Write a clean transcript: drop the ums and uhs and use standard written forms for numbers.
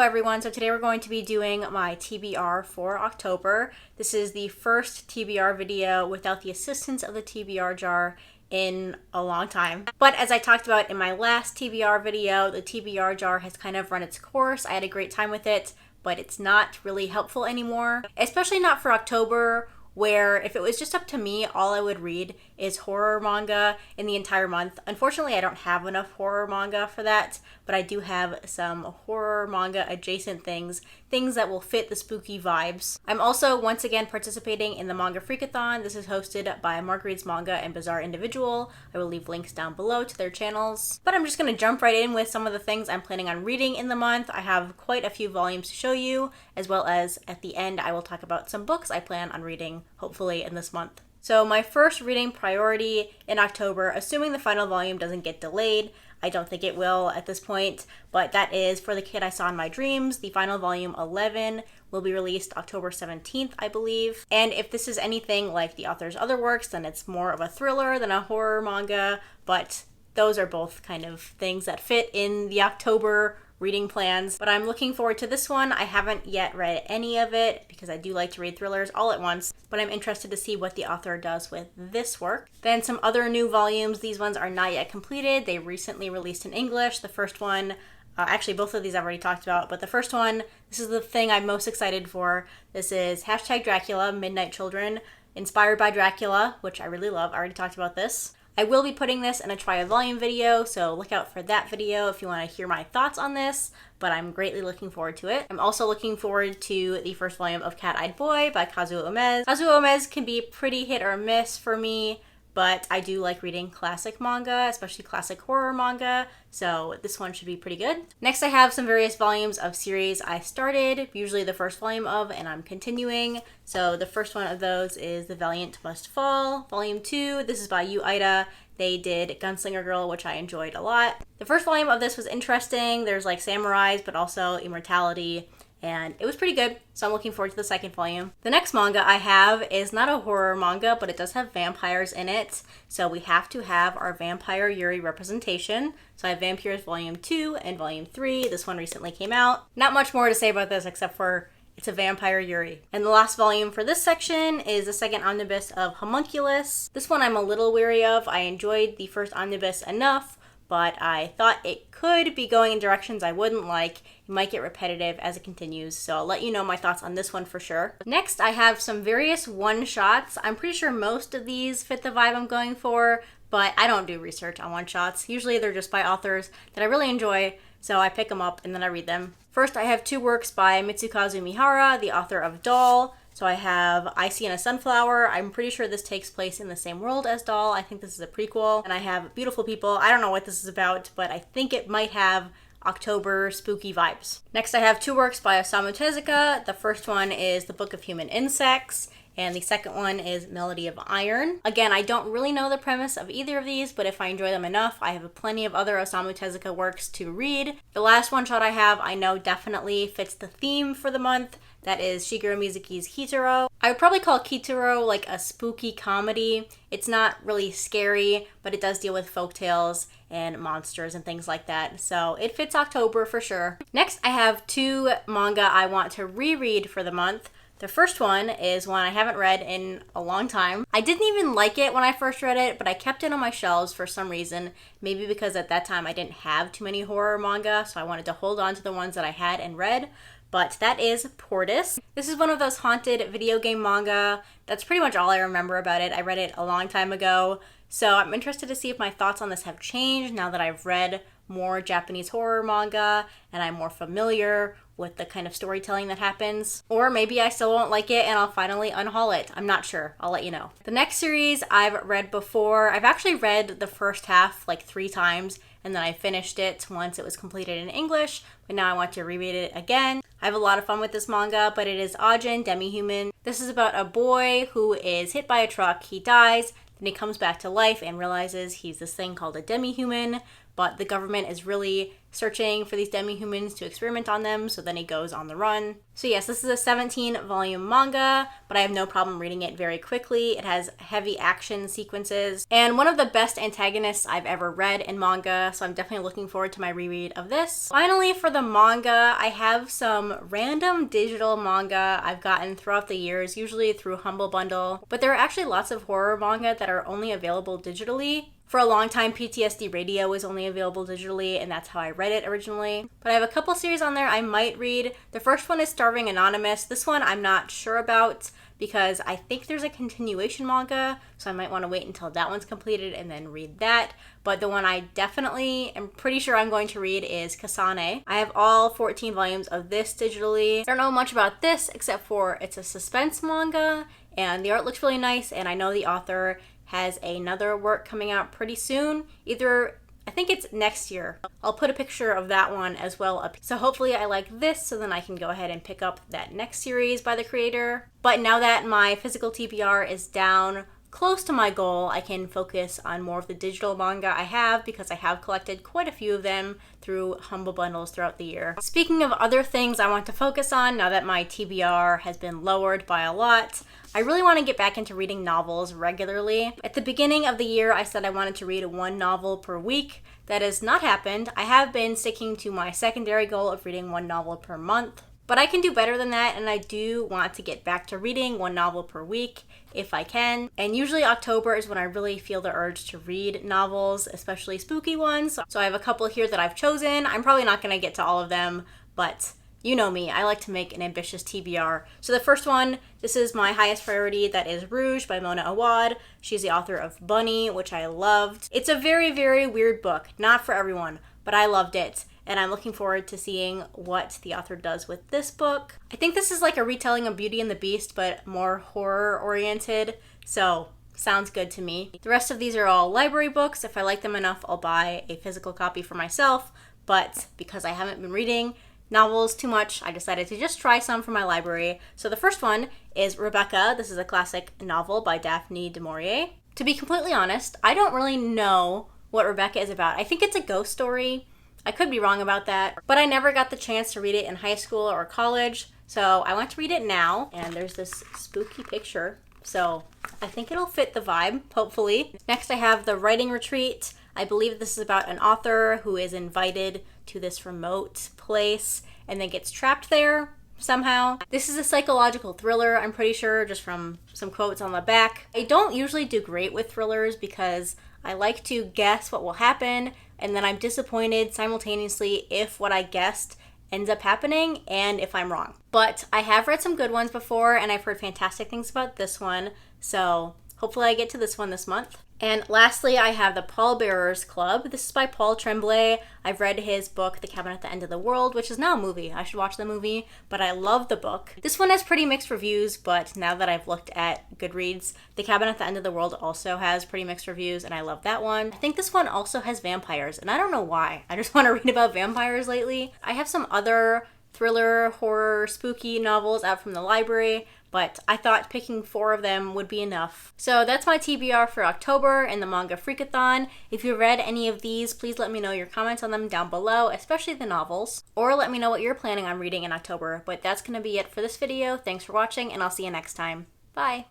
everyone, so today we're going to be doing my TBR for October. This is the first TBR video without the assistance of the TBR jar in a long time. But as I talked about in my last TBR video, the TBR jar has kind of run its course. I had a great time with it, but it's not really helpful anymore, especially not for October, where if it was just up to me, all I would read is horror manga in the entire month. Unfortunately, I don't have enough horror manga for that, but I do have some horror manga adjacent things that will fit the spooky vibes. I'm also once again participating in the Manga Freakathon. This is hosted by Marguerite's Manga and Bizarre Individual. I will leave links down below to their channels. But I'm just going to jump right in with some of the things I'm planning on reading in the month. I have quite a few volumes to show you, as well as at the end I will talk about some books I plan on reading, hopefully in this month. So my first reading priority in October, assuming the final volume doesn't get delayed, I don't think it will at this point, but that is For the Kid I Saw in My Dreams. The final volume 11 will be released October 17th, I believe. And if this is anything like the author's other works, then it's more of a thriller than a horror manga, but those are both kind of things that fit in the October reading plans. But I'm looking forward to this one. I haven't yet read any of it because I do like to read thrillers all at once, but I'm interested to see what the author does with this work. Then some other new volumes. These ones are not yet completed. They recently released in English. The first one, actually both of these I've already talked about, but the first one, this is the thing I'm most excited for. This is #Dracula, Midnight Children, inspired by Dracula, which I really love. I already talked about this. I will be putting this in a try a volume video, so look out for that video if you want to hear my thoughts on this, but I'm greatly looking forward to it. I'm also looking forward to the first volume of Cat-Eyed Boy by Kazuo Omez. Kazuo Omez can be pretty hit or miss for me, but I do like reading classic manga, especially classic horror manga, so this one should be pretty good. Next, I have some various volumes of series I started, usually the first volume of, and I'm continuing. So the first one of those is The Valiant Must Fall, Volume 2. This is by Yu Ida. They did Gunslinger Girl, which I enjoyed a lot. The first volume of this was interesting. There's like samurais, but also immortality, and it was pretty good, so I'm looking forward to the second volume. The next manga I have is not a horror manga, but it does have vampires in it, so we have to have our Vampire Yuri representation. So I have Vampires Volume 2 and Volume 3. This one recently came out. Not much more to say about this except for it's a Vampire Yuri. And the last volume for this section is the second omnibus of Homunculus. This one I'm a little weary of. I enjoyed the first omnibus enough, but I thought it could be going in directions I wouldn't like. It might get repetitive as it continues, so I'll let you know my thoughts on this one for sure. Next, I have some various one-shots. I'm pretty sure most of these fit the vibe I'm going for, but I don't do research on one-shots. Usually they're just by authors that I really enjoy, so I pick them up and then I read them. First, I have two works by Mitsukazu Mihara, the author of Doll. So I have I See in a Sunflower. I'm pretty sure this takes place in the same world as Doll. I think this is a prequel. And I have Beautiful People. I don't know what this is about, but I think it might have October spooky vibes. Next, I have two works by Osamu Tezuka. The first one is The Book of Human Insects, and the second one is Melody of Iron. Again, I don't really know the premise of either of these, but if I enjoy them enough, I have plenty of other Osamu Tezuka works to read. The last one shot I have, I know definitely fits the theme for the month. That is Shigeru Mizuki's Kitaro. I would probably call Kitaro like a spooky comedy. It's not really scary, but it does deal with folktales and monsters and things like that. So it fits October for sure. Next, I have two manga I want to reread for the month. The first one is one I haven't read in a long time. I didn't even like it when I first read it, but I kept it on my shelves for some reason. Maybe because at that time I didn't have too many horror manga, so I wanted to hold on to the ones that I had and read. But that is Portis. This is one of those haunted video game manga. That's pretty much all I remember about it. I read it a long time ago, so I'm interested to see if my thoughts on this have changed now that I've read more Japanese horror manga and I'm more familiar with the kind of storytelling that happens. Or maybe I still won't like it and I'll finally unhaul it. I'm not sure. I'll let you know. The next series I've read before. I've actually read the first half like 3 times, and then I finished it once it was completed in English, but now I want to reread it again. I have a lot of fun with this manga, but it is Ajin Demi-Human. This is about a boy who is hit by a truck. He dies, then he comes back to life and realizes he's this thing called a demi-human, but the government is really searching for these demi-humans to experiment on them, so then he goes on the run. So yes, this is a 17-volume manga, but I have no problem reading it very quickly. It has heavy action sequences, and one of the best antagonists I've ever read in manga, so I'm definitely looking forward to my reread of this. Finally, for the manga, I have some random digital manga I've gotten throughout the years, usually through Humble Bundle, but there are actually lots of horror manga that are only available digitally. For a long time, PTSD Radio was only available digitally, and that's how I read it originally. But I have a couple series on there I might read. The first one is Starving Anonymous. This one I'm not sure about because I think there's a continuation manga, so I might want to wait until that one's completed and then read that. But the one I definitely am pretty sure I'm going to read is Kasane. I have all 14 volumes of this digitally. I don't know much about this except for it's a suspense manga, and the art looks really nice, and I know the author has another work coming out pretty soon. I think it's next year. I'll put a picture of that one as well up. So hopefully I like this, so then I can go ahead and pick up that next series by the creator. But now that my physical TBR is down close to my goal, I can focus on more of the digital manga I have because I have collected quite a few of them through Humble Bundles throughout the year. Speaking of other things I want to focus on, now that my TBR has been lowered by a lot, I really want to get back into reading novels regularly. At the beginning of the year, I said I wanted to read one novel per week. That has not happened. I have been sticking to my secondary goal of reading one novel per month. But I can do better than that, and I do want to get back to reading one novel per week if I can. And usually October is when I really feel the urge to read novels, especially spooky ones. So I have a couple here that I've chosen. I'm probably not going to get to all of them, but you know me, I like to make an ambitious TBR. So the first one, this is my highest priority, that is Rouge by Mona Awad. She's the author of Bunny, which I loved. It's a very, very weird book. Not for everyone, but I loved it. And I'm looking forward to seeing what the author does with this book. I think this is like a retelling of Beauty and the Beast, but more horror-oriented, so sounds good to me. The rest of these are all library books. If I like them enough, I'll buy a physical copy for myself, but because I haven't been reading novels too much, I decided to just try some from my library. So the first one is Rebecca. This is a classic novel by Daphne du Maurier. To be completely honest, I don't really know what Rebecca is about. I think it's a ghost story. I could be wrong about that, but I never got the chance to read it in high school or college, so I want to read it now, and there's this spooky picture, so I think it'll fit the vibe, hopefully. Next I have The Writing Retreat. I believe this is about an author who is invited to this remote place and then gets trapped there somehow. This is a psychological thriller, I'm pretty sure, just from some quotes on the back. I don't usually do great with thrillers because I like to guess what will happen, and then I'm disappointed simultaneously if what I guessed ends up happening and if I'm wrong. But I have read some good ones before, and I've heard fantastic things about this one, so hopefully I get to this one this month. And lastly, I have The Pallbearers Club. This is by Paul Tremblay. I've read his book, The Cabin at the End of the World, which is now a movie. I should watch the movie, but I love the book. This one has pretty mixed reviews, but now that I've looked at Goodreads, The Cabin at the End of the World also has pretty mixed reviews, and I love that one. I think this one also has vampires, and I don't know why. I just want to read about vampires lately. I have some other thriller, horror, spooky novels out from the library, but I thought picking 4 of them would be enough. So that's my TBR for October and the Manga Freakathon. If you read any of these, please let me know your comments on them down below, especially the novels, or let me know what you're planning on reading in October. But that's going to be it for this video. Thanks for watching, and I'll see you next time. Bye!